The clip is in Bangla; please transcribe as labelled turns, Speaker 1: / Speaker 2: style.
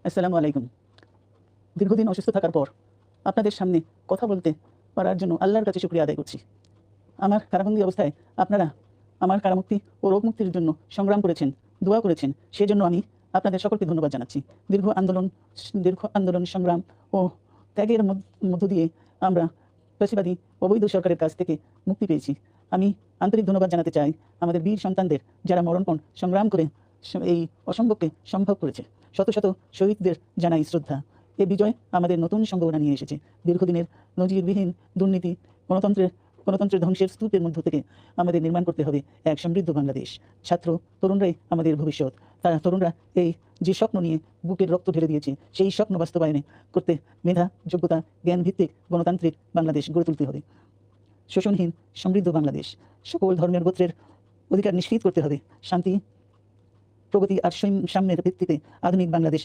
Speaker 1: আসসালামু আলাইকুম। দীর্ঘদিন অসুস্থ থাকার পর আপনাদের সামনে কথা বলতে পারার জন্য আল্লাহর কাছে শুকরিয়া আদায় করছি। আমার কারাবন্দী অবস্থায় আপনারা আমার কারামুক্তি ও রোগ মুক্তির জন্য সংগ্রাম করেছেন, দোয়া করেছেন। সেজন্য আমি আপনাদের সকলকে ধন্যবাদ জানাচ্ছি। দীর্ঘ আন্দোলন সংগ্রাম ও ত্যাগের মধ্য দিয়ে আমরা ফ্যাসিবাদী অবৈধ সরকারের কাছ থেকে মুক্তি পেয়েছি। আমি আন্তরিক ধন্যবাদ জানাতে চাই আমাদের বীর সন্তানদের, যারা মরণপণ সংগ্রাম করে এই অসম্ভবকে সম্ভব করেছে। শত শত শহীদদের জানাই শ্রদ্ধা। এই বিজয় আমাদের নতুন সম্ভাবনা নিয়ে এসেছে। দীর্ঘদিনের নজিরবিহীন দুর্নীতি, গণতন্ত্রের ধ্বংসের স্তূপের মধ্য থেকে আমাদের নির্মাণ করতে হবে এক সমৃদ্ধ বাংলাদেশ। ছাত্র তরুণরাই আমাদের ভবিষ্যৎ। তারা তরুণরা এই যে স্বপ্ন নিয়ে বুকের রক্ত ঢেলে দিয়েছে, সেই স্বপ্ন বাস্তবায়নে করতে মেধা, যোগ্যতা, জ্ঞান ভিত্তিক গণতান্ত্রিক বাংলাদেশ গড়ে তুলতে হবে। শোষণহীন সমৃদ্ধ বাংলাদেশ। সকল ধর্মের গোত্রের অধিকার নিশ্চিত করতে হবে। শান্তি, প্রগতি আর সাম্যের ভিত্তিতে আধুনিক বাংলাদেশ